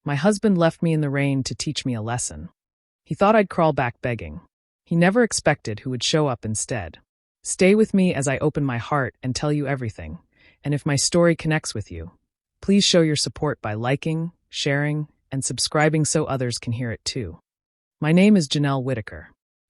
My husband left me in the rain to teach me a lesson. He thought I'd crawl back begging. He never expected who would show up instead. Stay with me as I open my heart and tell you everything. And if my story connects with you, please show your support by liking, sharing, and subscribing so others can hear it too. My name is Janelle Whitaker.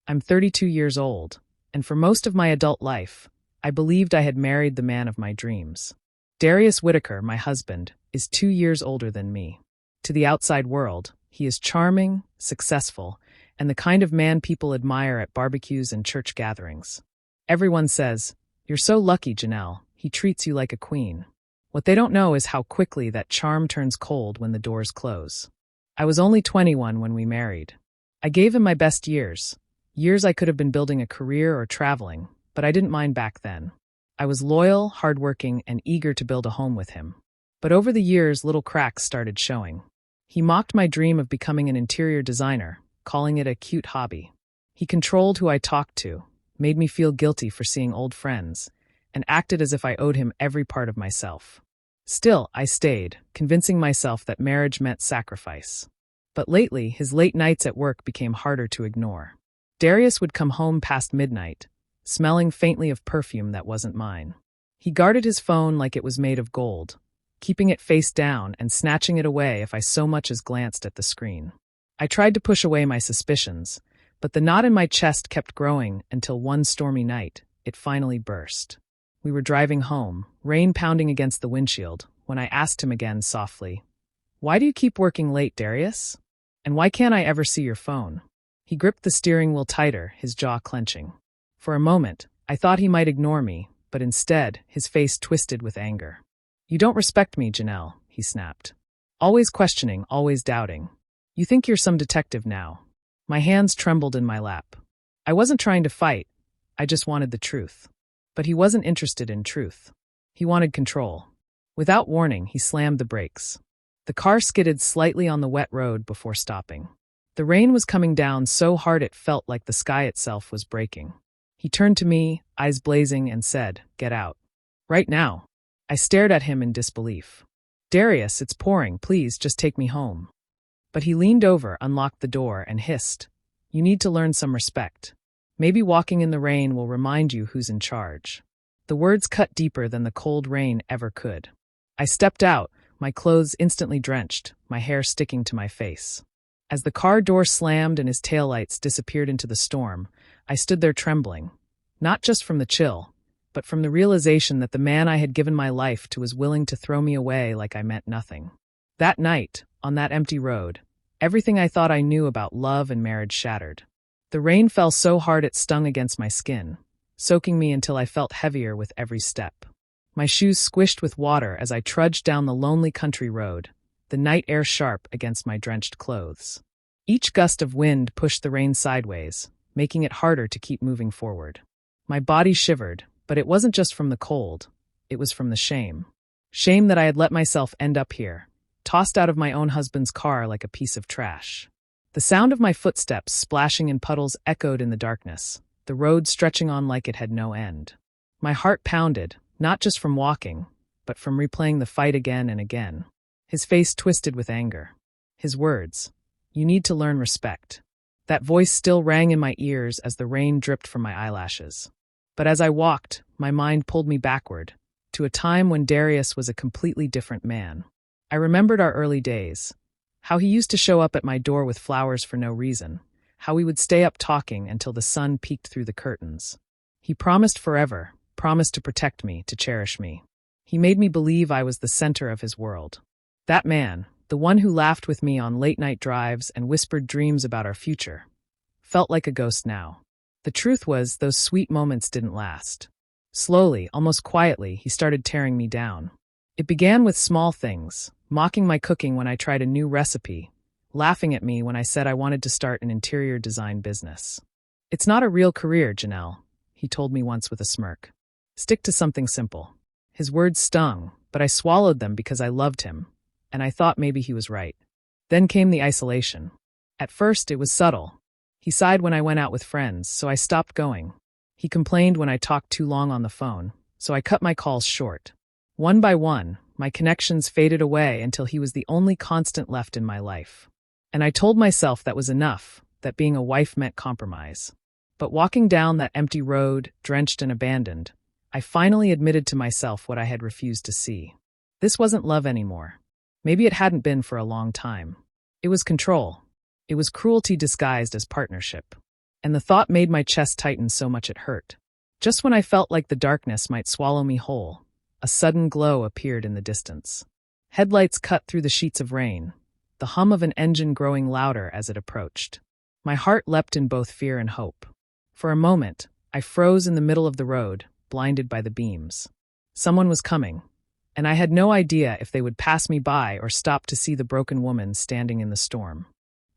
I'm 32 years old, and for most of my adult life, I believed I had married the man of my dreams. Darius Whitaker, my husband, is 2 years older than me. To the outside world, he is charming, successful, and the kind of man people admire at barbecues and church gatherings. Everyone says, "You're so lucky, Janelle. He treats you like a queen." What they don't know is how quickly that charm turns cold when the doors close. I was only 21 when we married. I gave him my best years I could have been building a career or traveling, but I didn't mind back then. I was loyal, hardworking, and eager to build a home with him. But over the years, little cracks started showing. He mocked my dream of becoming an interior designer, calling it a cute hobby. He controlled who I talked to, made me feel guilty for seeing old friends, and acted as if I owed him every part of myself. Still, I stayed, convincing myself that marriage meant sacrifice. But lately, his late nights at work became harder to ignore. Darius would come home past midnight, smelling faintly of perfume that wasn't mine. He guarded his phone like it was made of gold, keeping it face down and snatching it away if I so much as glanced at the screen. I tried to push away my suspicions, but the knot in my chest kept growing until one stormy night, it finally burst. We were driving home, rain pounding against the windshield, when I asked him again softly, "Why do you keep working late, Darius? And why can't I ever see your phone?" He gripped the steering wheel tighter, his jaw clenching. For a moment, I thought he might ignore me, but instead, his face twisted with anger. "You don't respect me, Janelle," he snapped. "Always questioning, always doubting. You think you're some detective now." My hands trembled in my lap. I wasn't trying to fight, I just wanted the truth. But he wasn't interested in truth. He wanted control. Without warning, he slammed the brakes. The car skidded slightly on the wet road before stopping. The rain was coming down so hard it felt like the sky itself was breaking. He turned to me, eyes blazing, and said, "Get out. Right now." I stared at him in disbelief. "Darius, it's pouring. Please, just take me home." But he leaned over, unlocked the door, and hissed, "You need to learn some respect. Maybe walking in the rain will remind you who's in charge." The words cut deeper than the cold rain ever could. I stepped out, my clothes instantly drenched, my hair sticking to my face. As the car door slammed and his taillights disappeared into the storm, I stood there trembling, not just from the chill, but from the realization that the man I had given my life to was willing to throw me away like I meant nothing. That night, on that empty road, everything I thought I knew about love and marriage shattered. The rain fell so hard it stung against my skin, soaking me until I felt heavier with every step. My shoes squished with water as I trudged down the lonely country road, the night air sharp against my drenched clothes. Each gust of wind pushed the rain sideways, making it harder to keep moving forward. My body shivered, but it wasn't just from the cold, it was from the shame. Shame that I had let myself end up here, tossed out of my own husband's car like a piece of trash. The sound of my footsteps splashing in puddles echoed in the darkness, the road stretching on like it had no end. My heart pounded, not just from walking, but from replaying the fight again and again. His face twisted with anger. His words, "You need to learn respect." That voice still rang in my ears as the rain dripped from my eyelashes. But as I walked, my mind pulled me backward, to a time when Darius was a completely different man. I remembered our early days, how he used to show up at my door with flowers for no reason, how we would stay up talking until the sun peeked through the curtains. He promised forever, promised to protect me, to cherish me. He made me believe I was the center of his world. That man, the one who laughed with me on late-night drives and whispered dreams about our future, felt like a ghost now. The truth was, those sweet moments didn't last. Slowly, almost quietly, he started tearing me down. It began with small things, mocking my cooking when I tried a new recipe, laughing at me when I said I wanted to start an interior design business. "It's not a real career, Janelle," he told me once with a smirk. "Stick to something simple." His words stung, but I swallowed them because I loved him, and I thought maybe he was right. Then came the isolation. At first, it was subtle. He sighed when I went out with friends, so I stopped going. He complained when I talked too long on the phone, so I cut my calls short. One by one, my connections faded away until he was the only constant left in my life. And I told myself that was enough, that being a wife meant compromise. But walking down that empty road, drenched and abandoned, I finally admitted to myself what I had refused to see. This wasn't love anymore. Maybe it hadn't been for a long time. It was control. It was cruelty disguised as partnership. And the thought made my chest tighten so much it hurt. Just when I felt like the darkness might swallow me whole, a sudden glow appeared in the distance. Headlights cut through the sheets of rain, the hum of an engine growing louder as it approached. My heart leapt in both fear and hope. For a moment, I froze in the middle of the road, blinded by the beams. Someone was coming, and I had no idea if they would pass me by or stop to see the broken woman standing in the storm.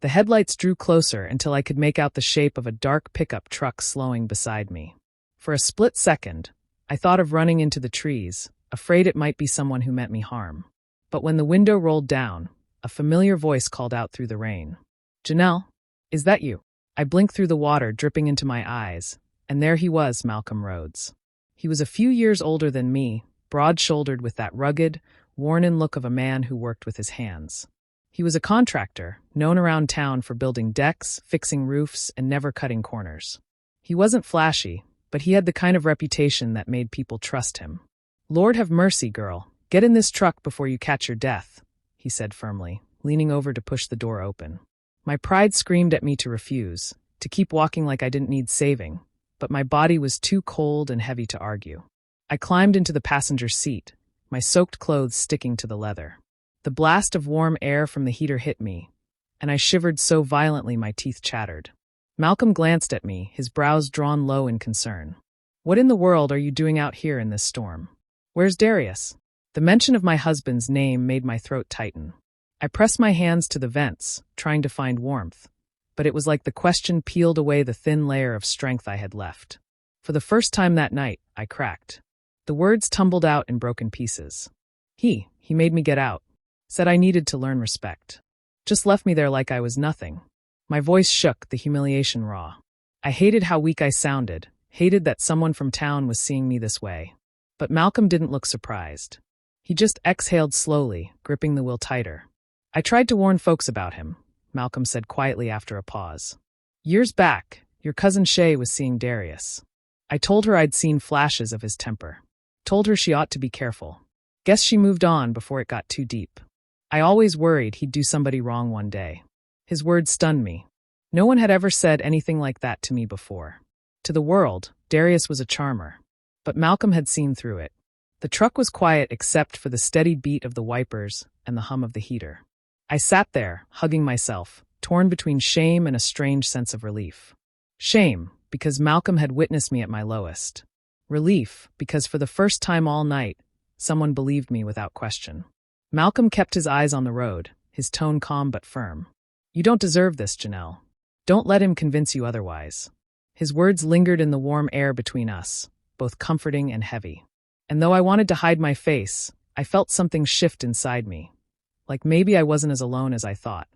The headlights drew closer until I could make out the shape of a dark pickup truck slowing beside me. For a split second, I thought of running into the trees, afraid it might be someone who meant me harm. But when the window rolled down, a familiar voice called out through the rain. "Janelle, is that you?" I blinked through the water dripping into my eyes, and there he was, Malcolm Rhodes. He was a few years older than me, broad-shouldered with that rugged, worn-in look of a man who worked with his hands. He was a contractor, known around town for building decks, fixing roofs, and never cutting corners. He wasn't flashy, but he had the kind of reputation that made people trust him. "Lord have mercy, girl. Get in this truck before you catch your death," he said firmly, leaning over to push the door open. My pride screamed at me to refuse, to keep walking like I didn't need saving, but my body was too cold and heavy to argue. I climbed into the passenger seat, my soaked clothes sticking to the leather. The blast of warm air from the heater hit me, and I shivered so violently my teeth chattered. Malcolm glanced at me, his brows drawn low in concern. "What in the world are you doing out here in this storm? Where's Darius?" The mention of my husband's name made my throat tighten. I pressed my hands to the vents, trying to find warmth, but it was like the question peeled away the thin layer of strength I had left. For the first time that night, I cracked. The words tumbled out in broken pieces. He made me get out. Said I needed to learn respect. Just left me there like I was nothing. My voice shook, the humiliation raw. I hated how weak I sounded, hated that someone from town was seeing me this way. But Malcolm didn't look surprised. He just exhaled slowly, gripping the wheel tighter. "I tried to warn folks about him," Malcolm said quietly after a pause. "Years back, your cousin Shay was seeing Darius. I told her I'd seen flashes of his temper. Told her she ought to be careful. Guess she moved on before it got too deep. I always worried he'd do somebody wrong one day." His words stunned me. No one had ever said anything like that to me before. To the world, Darius was a charmer. But Malcolm had seen through it. The truck was quiet except for the steady beat of the wipers and the hum of the heater. I sat there, hugging myself, torn between shame and a strange sense of relief. Shame, because Malcolm had witnessed me at my lowest. Relief, because for the first time all night, someone believed me without question. Malcolm kept his eyes on the road, his tone calm but firm. "You don't deserve this, Janelle. Don't let him convince you otherwise." His words lingered in the warm air between us, both comforting and heavy. And though I wanted to hide my face, I felt something shift inside me. Like maybe I wasn't as alone as I thought.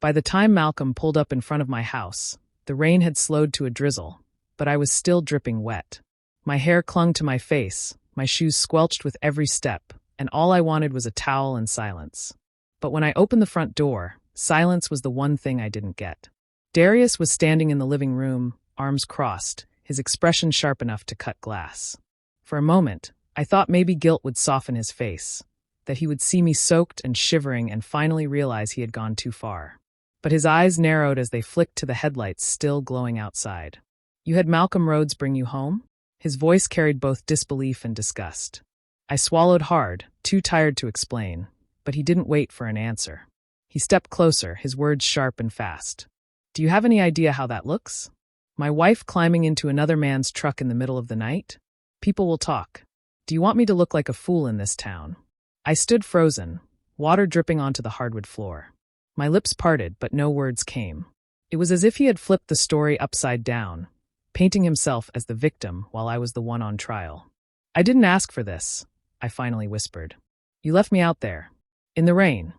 By the time Malcolm pulled up in front of my house, the rain had slowed to a drizzle, but I was still dripping wet. My hair clung to my face, my shoes squelched with every step, and all I wanted was a towel and silence. But when I opened the front door, silence was the one thing I didn't get. Darius was standing in the living room, arms crossed, his expression sharp enough to cut glass. For a moment, I thought maybe guilt would soften his face, that he would see me soaked and shivering and finally realize he had gone too far. But his eyes narrowed as they flicked to the headlights still glowing outside. "You had Malcolm Rhodes bring you home?" His voice carried both disbelief and disgust. I swallowed hard, too tired to explain, but he didn't wait for an answer. He stepped closer, his words sharp and fast. "Do you have any idea how that looks? My wife climbing into another man's truck in the middle of the night? People will talk. Do you want me to look like a fool in this town?" I stood frozen, water dripping onto the hardwood floor. My lips parted, but no words came. It was as if he had flipped the story upside down, painting himself as the victim while I was the one on trial. "I didn't ask for this," I finally whispered. "You left me out there, in the rain."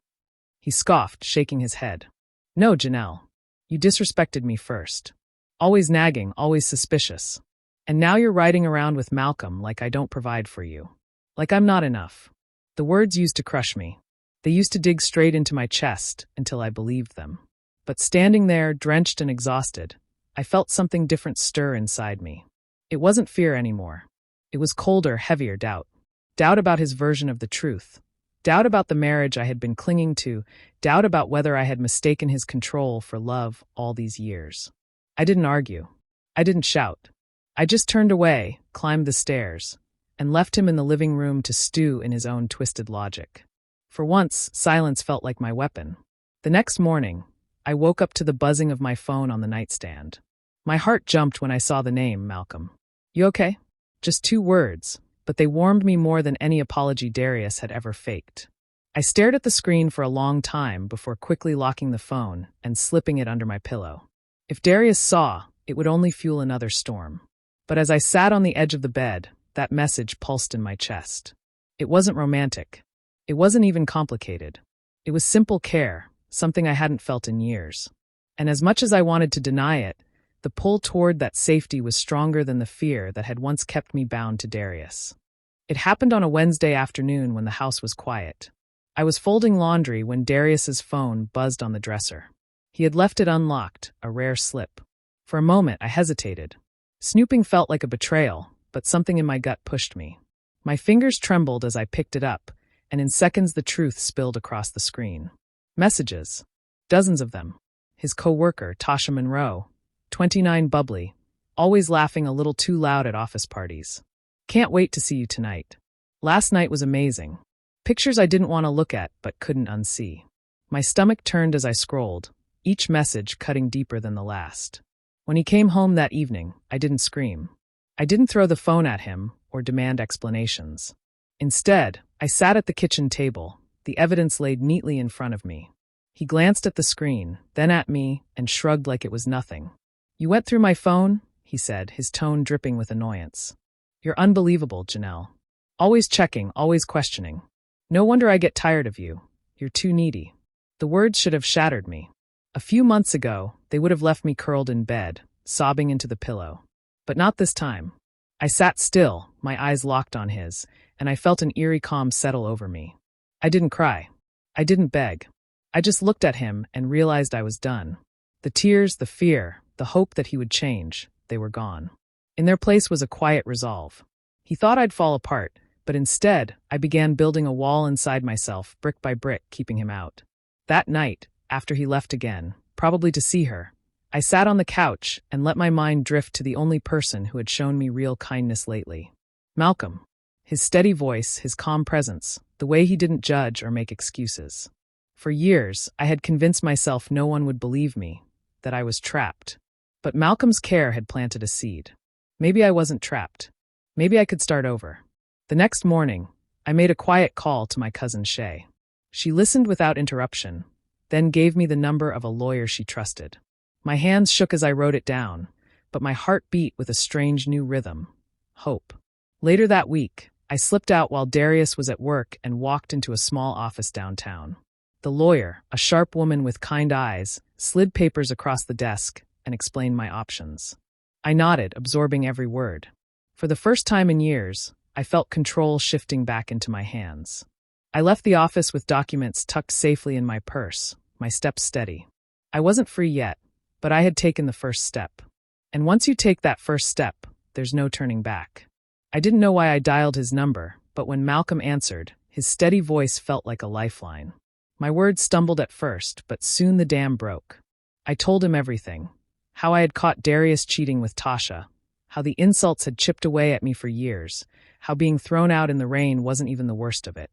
He scoffed, shaking his head. "No, Janelle. You disrespected me first. Always nagging, always suspicious. And now you're riding around with Malcolm like I don't provide for you. Like I'm not enough. The words used to crush me. They used to dig straight into my chest until I believed them. But standing there, drenched and exhausted, I felt something different stir inside me. It wasn't fear anymore. It was colder, heavier doubt. Doubt about his version of the truth. Doubt about the marriage I had been clinging to. Doubt about whether I had mistaken his control for love all these years. I didn't argue. I didn't shout. I just turned away, climbed the stairs, and left him in the living room to stew in his own twisted logic. For once, silence felt like my weapon. The next morning, I woke up to the buzzing of my phone on the nightstand. My heart jumped when I saw the name, Malcolm. "You okay?" Just 2 words, but they warmed me more than any apology Darius had ever faked. I stared at the screen for a long time before quickly locking the phone and slipping it under my pillow. If Darius saw, it would only fuel another storm. But as I sat on the edge of the bed, that message pulsed in my chest. It wasn't romantic. It wasn't even complicated. It was simple care, something I hadn't felt in years. And as much as I wanted to deny it, the pull toward that safety was stronger than the fear that had once kept me bound to Darius. It happened on a Wednesday afternoon when the house was quiet. I was folding laundry when Darius's phone buzzed on the dresser. He had left it unlocked, a rare slip. For a moment, I hesitated. Snooping felt like a betrayal, but something in my gut pushed me. My fingers trembled as I picked it up, and in seconds the truth spilled across the screen. Messages. Dozens of them. His co-worker, Tasha Monroe, 29 bubbly, always laughing a little too loud at office parties. "Can't wait to see you tonight. Last night was amazing." Pictures I didn't want to look at but couldn't unsee. My stomach turned as I scrolled, each message cutting deeper than the last. When he came home that evening, I didn't scream. I didn't throw the phone at him or demand explanations. Instead, I sat at the kitchen table, the evidence laid neatly in front of me. He glanced at the screen, then at me, and shrugged like it was nothing. "You went through my phone?" he said, his tone dripping with annoyance. "You're unbelievable, Janelle. Always checking, always questioning. No wonder I get tired of you. You're too needy." The words should have shattered me. A few months ago, they would have left me curled in bed, sobbing into the pillow. But not this time. I sat still, my eyes locked on his, and I felt an eerie calm settle over me. I didn't cry. I didn't beg. I just looked at him and realized I was done. The tears, the fear, the hope that he would change, they were gone. In their place was a quiet resolve. He thought I'd fall apart, but instead, I began building a wall inside myself, brick by brick, keeping him out. That night, after he left again, probably to see her, I sat on the couch and let my mind drift to the only person who had shown me real kindness lately. Malcolm. His steady voice, his calm presence, the way he didn't judge or make excuses. For years, I had convinced myself no one would believe me, that I was trapped. But Malcolm's care had planted a seed. Maybe I wasn't trapped. Maybe I could start over. The next morning, I made a quiet call to my cousin Shay. She listened without interruption, then gave me the number of a lawyer she trusted. My hands shook as I wrote it down, but my heart beat with a strange new rhythm. Hope. Later that week, I slipped out while Darius was at work and walked into a small office downtown. The lawyer, a sharp woman with kind eyes, slid papers across the desk and explained my options. I nodded, absorbing every word. For the first time in years, I felt control shifting back into my hands. I left the office with documents tucked safely in my purse, my steps steady. I wasn't free yet, but I had taken the first step. And once you take that first step, there's no turning back. I didn't know why I dialed his number, but when Malcolm answered, his steady voice felt like a lifeline. My words stumbled at first, but soon the dam broke. I told him everything. How I had caught Darius cheating with Tasha, how the insults had chipped away at me for years, how being thrown out in the rain wasn't even the worst of it.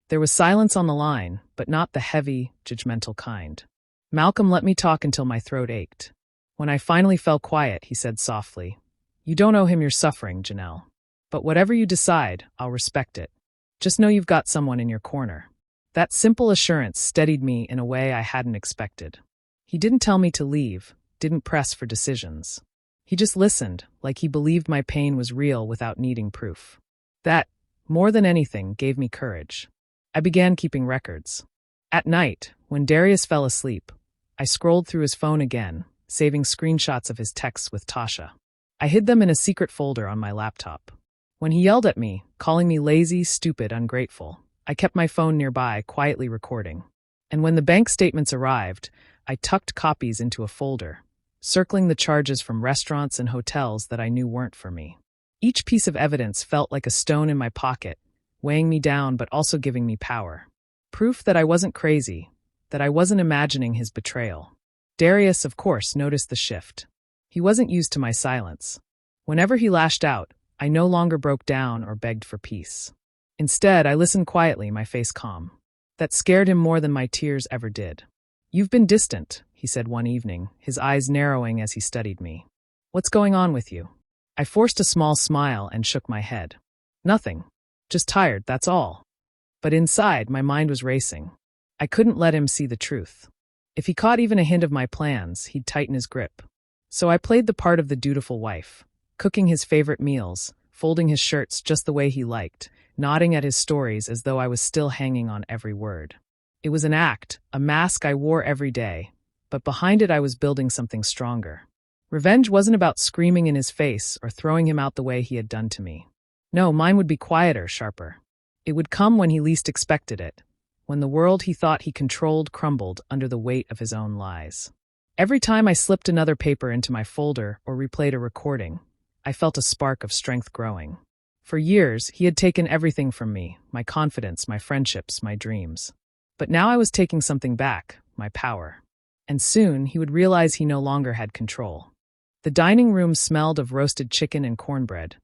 There was silence on the line, but not the heavy, judgmental kind. Malcolm let me talk until my throat ached. When I finally fell quiet, he said softly, "You don't owe him your suffering, Janelle. But whatever you decide, I'll respect it. Just know you've got someone in your corner." That simple assurance steadied me in a way I hadn't expected. He didn't tell me to leave, didn't press for decisions. He just listened, like he believed my pain was real without needing proof. That, more than anything, gave me courage. I began keeping records. At night, when Darius fell asleep, I scrolled through his phone again, saving screenshots of his texts with Tasha. I hid them in a secret folder on my laptop. When he yelled at me, calling me lazy, stupid, ungrateful, I kept my phone nearby, quietly recording. And when the bank statements arrived, I tucked copies into a folder, circling the charges from restaurants and hotels that I knew weren't for me. Each piece of evidence felt like a stone in my pocket, weighing me down but also giving me power. Proof that I wasn't crazy, that I wasn't imagining his betrayal. Darius, of course, noticed the shift. He wasn't used to my silence. Whenever he lashed out, I no longer broke down or begged for peace. Instead, I listened quietly, my face calm. That scared him more than my tears ever did. "You've been distant," he said one evening, his eyes narrowing as he studied me. "What's going on with you?" I forced a small smile and shook my head. "Nothing. Just tired, that's all." But inside, my mind was racing. I couldn't let him see the truth. If he caught even a hint of my plans, he'd tighten his grip. So I played the part of the dutiful wife, cooking his favorite meals, folding his shirts just the way he liked, nodding at his stories as though I was still hanging on every word. It was an act, a mask I wore every day, but behind it I was building something stronger. Revenge wasn't about screaming in his face or throwing him out the way he had done to me. No, mine would be quieter, sharper. It would come when he least expected it, when the world he thought he controlled crumbled under the weight of his own lies. Every time I slipped another paper into my folder or replayed a recording, I felt a spark of strength growing. For years, he had taken everything from me, my confidence, my friendships, my dreams. But now I was taking something back, my power. And soon, he would realize he no longer had control. The dining room smelled of roasted chicken and cornbread,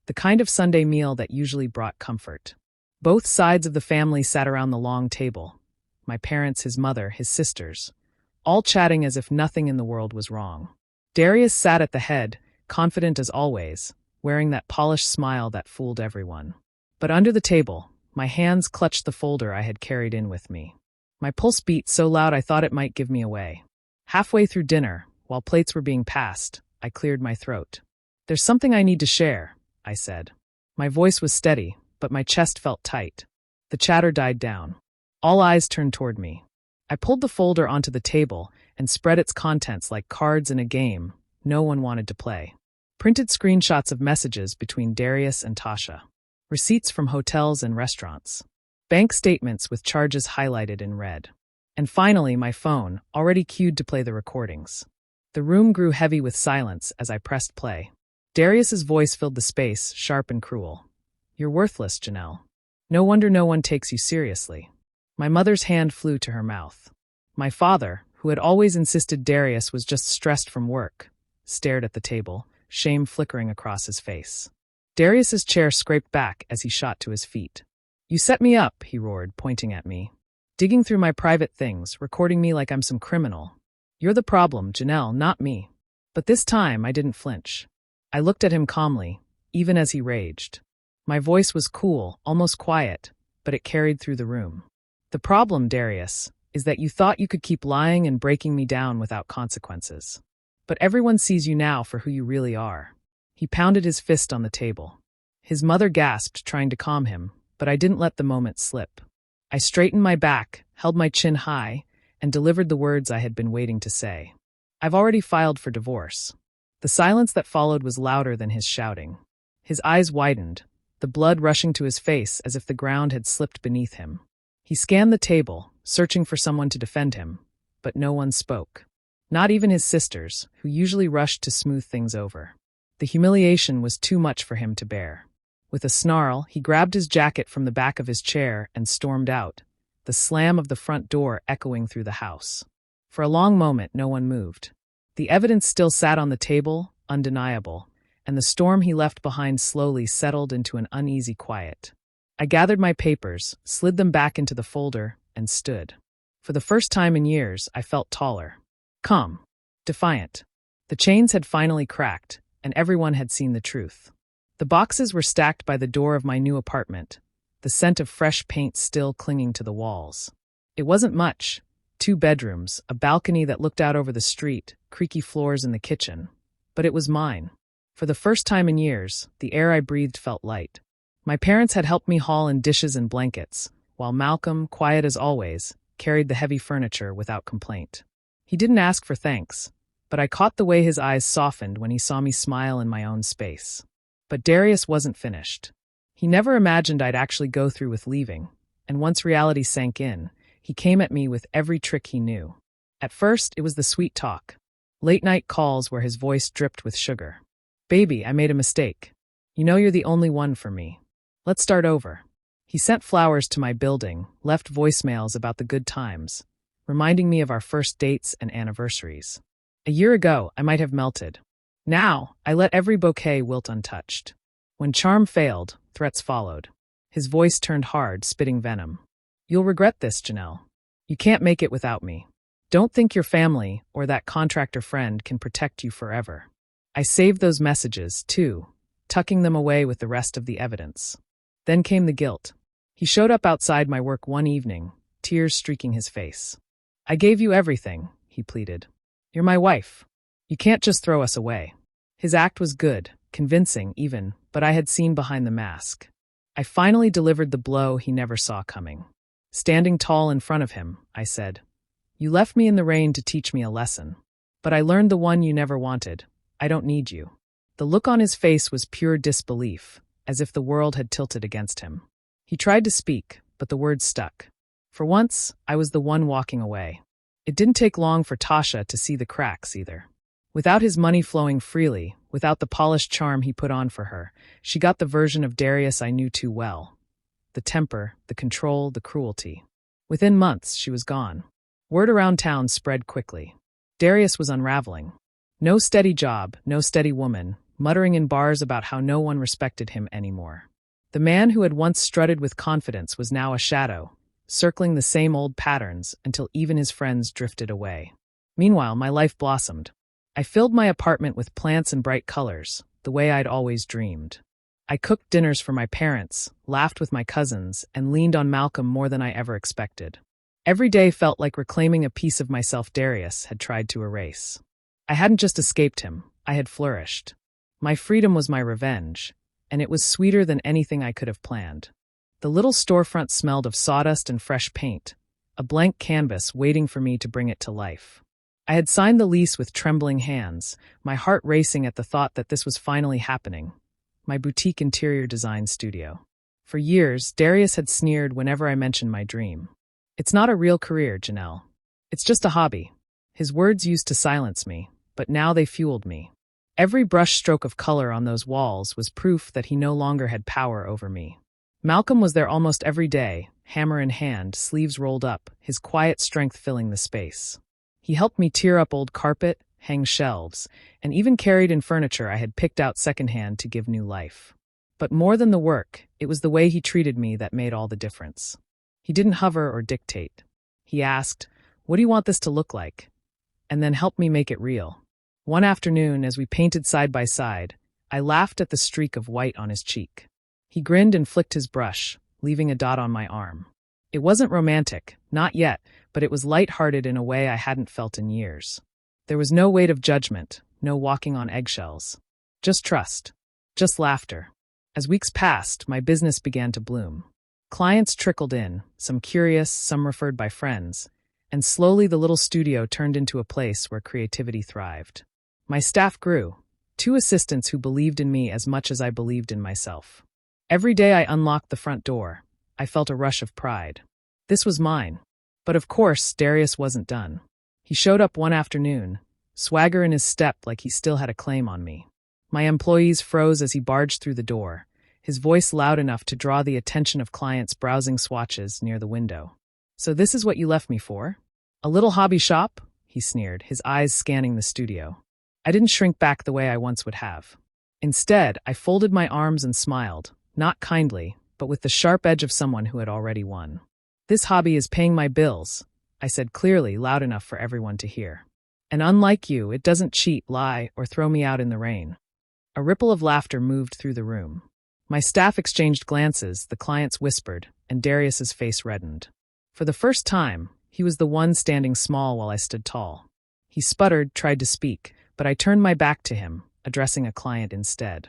the kind of Sunday meal that usually brought comfort. Both sides of the family sat around the long table. My parents, his mother, his sisters, all chatting as if nothing in the world was wrong. Darius sat at the head, confident as always, wearing that polished smile that fooled everyone. But under the table, my hands clutched the folder I had carried in with me. My pulse beat so loud I thought it might give me away. Halfway through dinner, while plates were being passed, I cleared my throat. "There's something I need to share," I said. My voice was steady, but my chest felt tight. The chatter died down. All eyes turned toward me. I pulled the folder onto the table and spread its contents like cards in a game no one wanted to play. Printed screenshots of messages between Darius and Tasha. Receipts from hotels and restaurants. Bank statements with charges highlighted in red. And finally, my phone, already queued to play the recordings. The room grew heavy with silence as I pressed play. Darius's voice filled the space, sharp and cruel. "You're worthless, Janelle. No wonder no one takes you seriously." My mother's hand flew to her mouth. My father, who had always insisted Darius was just stressed from work, stared at the table, shame flickering across his face. Darius's chair scraped back as he shot to his feet. "You set me up," he roared, pointing at me. "Digging through my private things, recording me like I'm some criminal. You're the problem, Janelle, not me." But this time I didn't flinch. I looked at him calmly, even as he raged. My voice was cool, almost quiet, but it carried through the room. "The problem, Darius, is that you thought you could keep lying and breaking me down without consequences. But everyone sees you now for who you really are." He pounded his fist on the table. His mother gasped, trying to calm him, but I didn't let the moment slip. I straightened my back, held my chin high, and delivered the words I had been waiting to say. "I've already filed for divorce." The silence that followed was louder than his shouting. His eyes widened, the blood rushing to his face as if the ground had slipped beneath him. He scanned the table, searching for someone to defend him, but no one spoke. Not even his sisters, who usually rushed to smooth things over. The humiliation was too much for him to bear. With a snarl, he grabbed his jacket from the back of his chair and stormed out, the slam of the front door echoing through the house. For a long moment, no one moved. The evidence still sat on the table, undeniable, and the storm he left behind slowly settled into an uneasy quiet. I gathered my papers, slid them back into the folder, and stood. For the first time in years, I felt taller. Calm. Defiant. The chains had finally cracked, and everyone had seen the truth. The boxes were stacked by the door of my new apartment, the scent of fresh paint still clinging to the walls. It wasn't much. 2 bedrooms, a balcony that looked out over the street, creaky floors in the kitchen. But it was mine. For the first time in years, the air I breathed felt light. My parents had helped me haul in dishes and blankets, while Malcolm, quiet as always, carried the heavy furniture without complaint. He didn't ask for thanks, but I caught the way his eyes softened when he saw me smile in my own space. But Darius wasn't finished. He never imagined I'd actually go through with leaving, And once reality sank in, he came at me with every trick he knew. At first, it was the sweet talk. Late-night calls where his voice dripped with sugar. "Baby, I made a mistake. You know you're the only one for me. Let's start over." He sent flowers to my building, left voicemails about the good times, reminding me of our first dates and anniversaries. A year ago, I might have melted. Now, I let every bouquet wilt untouched. When charm failed, threats followed. His voice turned hard, spitting venom. "You'll regret this, Janelle. You can't make it without me. Don't think your family or that contractor friend can protect you forever." I saved those messages, too, tucking them away with the rest of the evidence. Then came the guilt. He showed up outside my work one evening, tears streaking his face. "I gave you everything," he pleaded. "You're my wife. You can't just throw us away." His act was good, convincing even, but I had seen behind the mask. I finally delivered the blow he never saw coming. Standing tall in front of him, I said, "You left me in the rain to teach me a lesson. But I learned the one you never wanted. I don't need you." The look on his face was pure disbelief, as if the world had tilted against him. He tried to speak, but the words stuck. For once, I was the one walking away. It didn't take long for Tasha to see the cracks either. Without his money flowing freely, without the polished charm he put on for her, she got the version of Darius I knew too well. The temper, the control, the cruelty. Within months, she was gone. Word around town spread quickly. Darius was unraveling. No steady job, no steady woman, muttering in bars about how no one respected him anymore. The man who had once strutted with confidence was now a shadow, circling the same old patterns until even his friends drifted away. Meanwhile, my life blossomed. I filled my apartment with plants and bright colors, the way I'd always dreamed. I cooked dinners for my parents, laughed with my cousins, and leaned on Malcolm more than I ever expected. Every day felt like reclaiming a piece of myself Darius had tried to erase. I hadn't just escaped him, I had flourished. My freedom was my revenge, and it was sweeter than anything I could have planned. The little storefront smelled of sawdust and fresh paint, a blank canvas waiting for me to bring it to life. I had signed the lease with trembling hands, my heart racing at the thought that this was finally happening. My boutique interior design studio. For years, Darius had sneered whenever I mentioned my dream. "It's not a real career, Janelle. It's just a hobby." His words used to silence me, but now they fueled me. Every brushstroke of color on those walls was proof that he no longer had power over me. Malcolm was there almost every day, hammer in hand, sleeves rolled up, his quiet strength filling the space. He helped me tear up old carpet, hang shelves, and even carried in furniture I had picked out secondhand to give new life. But more than the work, it was the way he treated me that made all the difference. He didn't hover or dictate. He asked, "What do you want this to look like?" And then helped me make it real. One afternoon, as we painted side by side, I laughed at the streak of white on his cheek. He grinned and flicked his brush, leaving a dot on my arm. It wasn't romantic, not yet, but it was light-hearted in a way I hadn't felt in years. There was no weight of judgment, no walking on eggshells. Just trust. Just laughter. As weeks passed, my business began to bloom. Clients trickled in, some curious, some referred by friends, and slowly the little studio turned into a place where creativity thrived. My staff grew, 2 assistants who believed in me as much as I believed in myself. Every day I unlocked the front door, I felt a rush of pride. This was mine. But of course, Darius wasn't done. He showed up one afternoon, swagger in his step like he still had a claim on me. My employees froze as he barged through the door, his voice loud enough to draw the attention of clients browsing swatches near the window. "So this is what you left me for? A little hobby shop?" he sneered, his eyes scanning the studio. I didn't shrink back the way I once would have. Instead, I folded my arms and smiled, not kindly, but with the sharp edge of someone who had already won. "This hobby is paying my bills," I said clearly, loud enough for everyone to hear. "And unlike you, it doesn't cheat, lie, or throw me out in the rain." A ripple of laughter moved through the room. My staff exchanged glances, the clients whispered, and Darius's face reddened. For the first time, he was the one standing small while I stood tall. He sputtered, tried to speak, but I turned my back to him, addressing a client instead.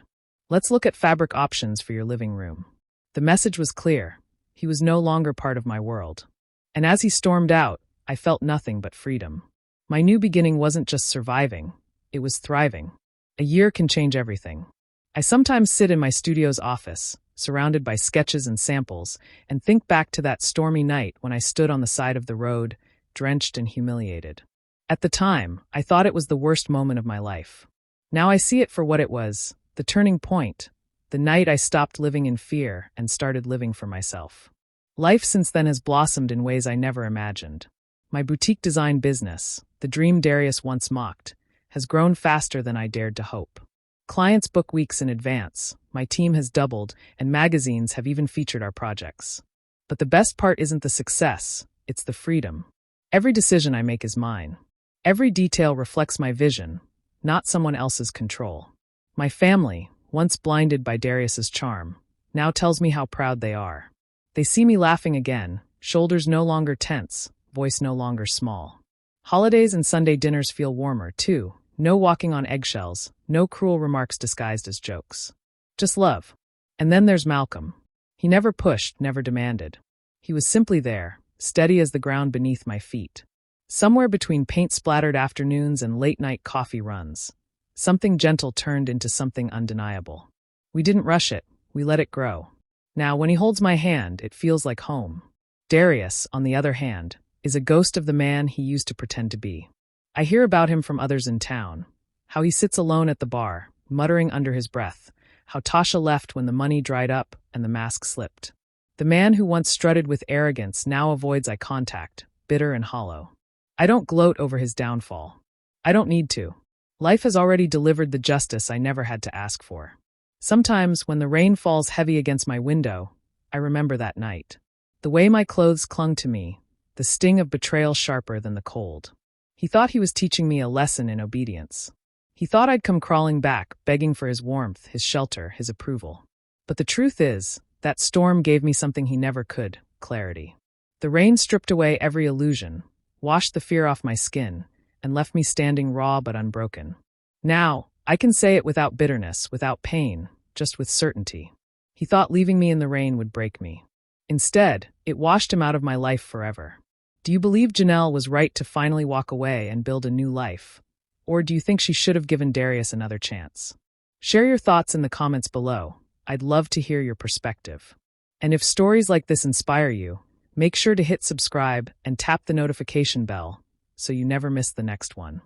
"Let's look at fabric options for your living room." The message was clear. He was no longer part of my world. And as he stormed out, I felt nothing but freedom. My new beginning wasn't just surviving, it was thriving. A year can change everything. I sometimes sit in my studio's office, surrounded by sketches and samples, and think back to that stormy night when I stood on the side of the road, drenched and humiliated. At the time, I thought it was the worst moment of my life. Now I see it for what it was, the turning point, the night I stopped living in fear and started living for myself. Life since then has blossomed in ways I never imagined. My boutique design business, the dream Darius once mocked, has grown faster than I dared to hope. Clients book weeks in advance, my team has doubled, and magazines have even featured our projects. But the best part isn't the success, it's the freedom. Every decision I make is mine. Every detail reflects my vision, not someone else's control. My family, once blinded by Darius's charm, now tells me how proud they are. They see me laughing again, shoulders no longer tense, voice no longer small. Holidays and Sunday dinners feel warmer, too. No walking on eggshells, no cruel remarks disguised as jokes. Just love. And then there's Malcolm. He never pushed, never demanded. He was simply there, steady as the ground beneath my feet. Somewhere between paint-splattered afternoons and late-night coffee runs, something gentle turned into something undeniable. We didn't rush it, we let it grow. Now, when he holds my hand, it feels like home. Darius, on the other hand, is a ghost of the man he used to pretend to be. I hear about him from others in town, how he sits alone at the bar, muttering under his breath, how Tasha left when the money dried up and the mask slipped. The man who once strutted with arrogance now avoids eye contact, bitter and hollow. I don't gloat over his downfall. I don't need to. Life has already delivered the justice I never had to ask for. Sometimes, when the rain falls heavy against my window, I remember that night. The way my clothes clung to me, the sting of betrayal sharper than the cold. He thought he was teaching me a lesson in obedience. He thought I'd come crawling back, begging for his warmth, his shelter, his approval. But the truth is, that storm gave me something he never could, clarity. The rain stripped away every illusion, washed the fear off my skin, and left me standing raw but unbroken. Now, I can say it without bitterness, without pain, just with certainty. He thought leaving me in the rain would break me. Instead, it washed him out of my life forever. Do you believe Janelle was right to finally walk away and build a new life? Or do you think she should have given Darius another chance? Share your thoughts in the comments below. I'd love to hear your perspective. And if stories like this inspire you, make sure to hit subscribe and tap the notification bell so you never miss the next one.